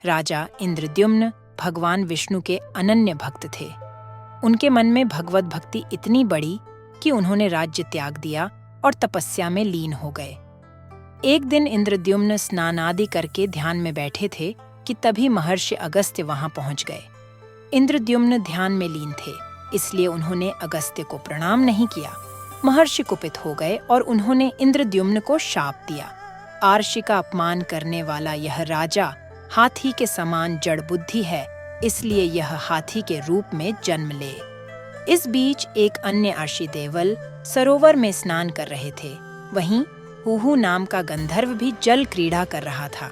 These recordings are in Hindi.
राजा इंद्रद्युम्न भगवान विष्णु के अनन्य भक्त थे। उनके मन में भगवत भक्ति इतनी बढ़ी कि उन्होंने राज्य त्याग दिया और तपस्या में लीन हो गए। एक दिन इंद्रद्युम्न स्नान आदि करके ध्यान में बैठे थे कि तभी महर्षि अगस्त्य वहां पहुंच गए। इंद्रद्युम्न ध्यान में लीन थे, इसलिए उन्होंने अगस्त्य को प्रणाम नहीं किया। महर्षि कुपित हो गए और उन्होंने इंद्रद्युम्न को शाप दिया, आर्षि का अपमान करने वाला यह राजा हाथी के समान जड़ बुद्धि है, इसलिए यह हाथी के रूप में जन्म ले। इस बीच एक अन्य आर्षि देवल सरोवर में स्नान कर रहे थे। वहीं हुहु नाम का गंधर्व भी जल क्रीड़ा कर रहा था।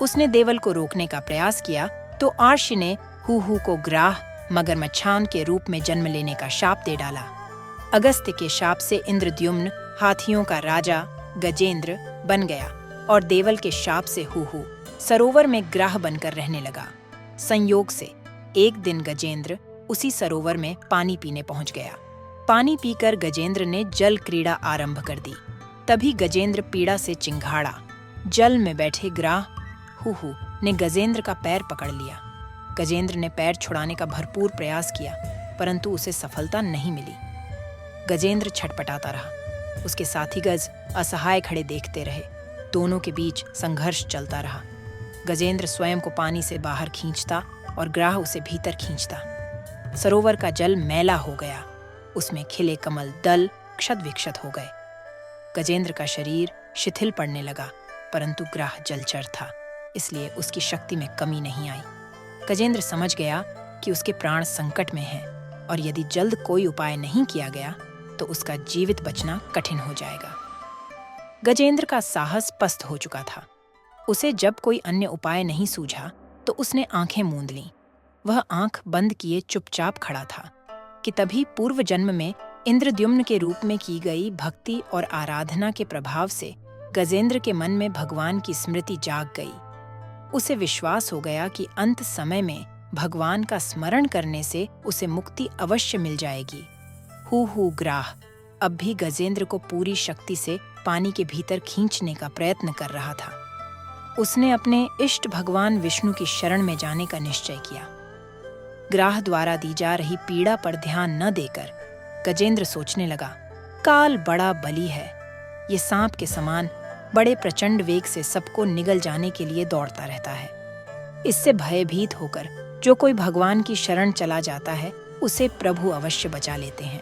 उसने देवल को रोकने का प्रयास किया तो आर्षि ने हुहु को ग्राह मगरमच्छान के रूप में जन्म लेने का शाप दे डाला। अगस्त्य के शाप से इंद्रद्युम्न हाथियों का राजा गजेंद्र बन गया और देवल के शाप से हुहु सरोवर में ग्राह बनकर रहने लगा। संयोग से एक दिन गजेंद्र उसी सरोवर में पानी पीने पहुंच गया। पानी पीकर गजेंद्र ने जल क्रीड़ा आरंभ कर दी। तभी गजेंद्र पीड़ा से चिंघाड़ा। जल में बैठे ग्राह हुहु ने गजेंद्र का पैर पकड़ लिया। गजेंद्र ने पैर छुड़ाने का भरपूर प्रयास किया, परंतु उसे सफलता नहीं मिली। गजेंद्र छटपटाता रहा। उसके साथी गज असहाय खड़े देखते रहे। दोनों के बीच संघर्ष चलता रहा। गजेंद्र स्वयं को पानी से बाहर खींचता और ग्राह उसे भीतर खींचता। सरोवर का जल मैला हो गया। उसमें खिले कमल दल क्षत विक्षत हो गए। गजेंद्र का शरीर शिथिल पड़ने लगा, परंतु ग्राह जलचर था, इसलिए उसकी शक्ति में कमी नहीं आई। गजेंद्र समझ गया कि उसके प्राण संकट में हैं और यदि जल्द कोई उपाय नहीं किया गया तो उसका जीवित बचना कठिन हो जाएगा। गजेंद्र का साहस पस्त हो चुका था। उसे जब कोई अन्य उपाय नहीं सूझा तो उसने आंखें मूंद लीं। वह आंख बंद किए चुपचाप खड़ा था कि तभी पूर्व जन्म में इंद्रद्युम्न के रूप में की गई भक्ति और आराधना के प्रभाव से गजेंद्र के मन में भगवान की स्मृति जाग गई। उसे विश्वास हो गया कि अंत समय में भगवान का स्मरण करने से उसे मुक्ति अवश्य मिल जाएगी। हुहु ग्राह अब भी गजेंद्र को पूरी शक्ति से पानी के भीतर खींचने का प्रयत्न कर रहा था। उसने अपने इष्ट भगवान विष्णु की शरण में जाने का निश्चय किया। ग्राह द्वारा दी जा रही पीड़ा पर ध्यान न देकर गजेंद्र सोचने लगा, काल बड़ा बली है। ये सांप के समान बड़े प्रचंड वेग से सबको निगल जाने के लिए दौड़ता रहता है। इससे भयभीत होकर जो कोई भगवान की शरण चला जाता है उसे प्रभु अवश्य बचा लेते हैं।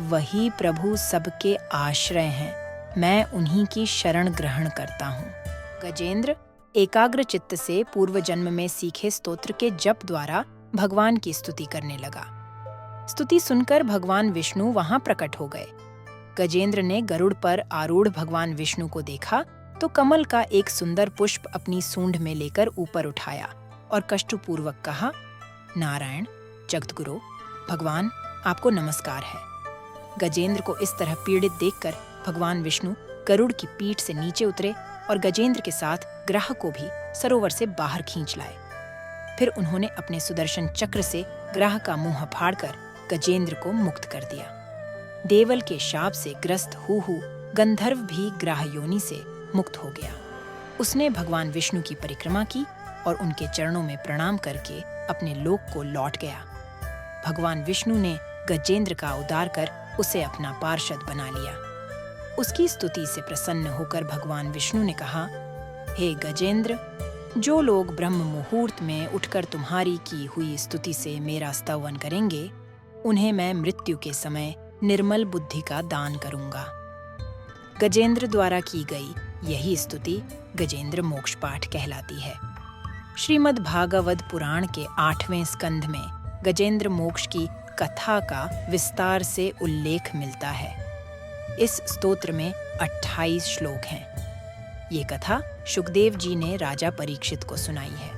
वही प्रभु सबके आश्रय हैं। मैं उन्हीं की शरण ग्रहण करता हूँ। गजेंद्र एकाग्र चित्त से पूर्व जन्म में सीखे स्तोत्र के जप द्वारा भगवान की स्तुति करने लगा। स्तुति सुनकर भगवान विष्णु वहां प्रकट हो गए। गजेंद्र ने गरुड़ पर आरूढ़ भगवान विष्णु को देखा तो कमल का एक सुंदर पुष्प अपनी सूंड में लेकर ऊपर उठाया और कष्टपूर्वक कहा, नारायण जगतगुरु भगवान आपको नमस्कार है। गजेंद्र को इस तरह पीड़ित देखकर भगवान विष्णु गरुड़ की पीठ से नीचे उतरे और गजेंद्र के साथ ग्राह को भी सरोवर से बाहर खींच लाए। फिर उन्होंने अपने सुदर्शन चक्र से ग्राह का मुंह फाड़कर गजेंद्र को मुक्त कर दिया। देवल के शाप से ग्रस्त हुहु गंधर्व भी ग्राह योनि से मुक्त हो गया। उसने भगवान विष्णु की परिक्रमा की और उनके चरणों में प्रणाम करके अपने लोक को लौट गया। भगवान विष्णु ने गजेंद्र का उद्धार कर उसे अपना पार्षद बना लिया। उसकी स्तुति से प्रसन्न होकर भगवान विष्णु ने कहा, हे गजेंद्र, जो लोग ब्रह्म मुहूर्त में उठकर तुम्हारी की हुई स्तुति से मेरा स्तवन करेंगे, उन्हें मैं मृत्यु के समय निर्मल बुद्धि का दान करूंगा। गजेंद्र द्वारा की गई यही स्तुति गजेंद्र मोक्ष पाठ कहलाती है। श्रीमद् भागवत पुराण के 8वें स्कंध में गजेंद्र मोक्ष की कथा का विस्तार से उल्लेख मिलता है। इस स्तोत्र में 28 श्लोक हैं। ये कथा शुकदेव जी ने राजा परीक्षित को सुनाई है।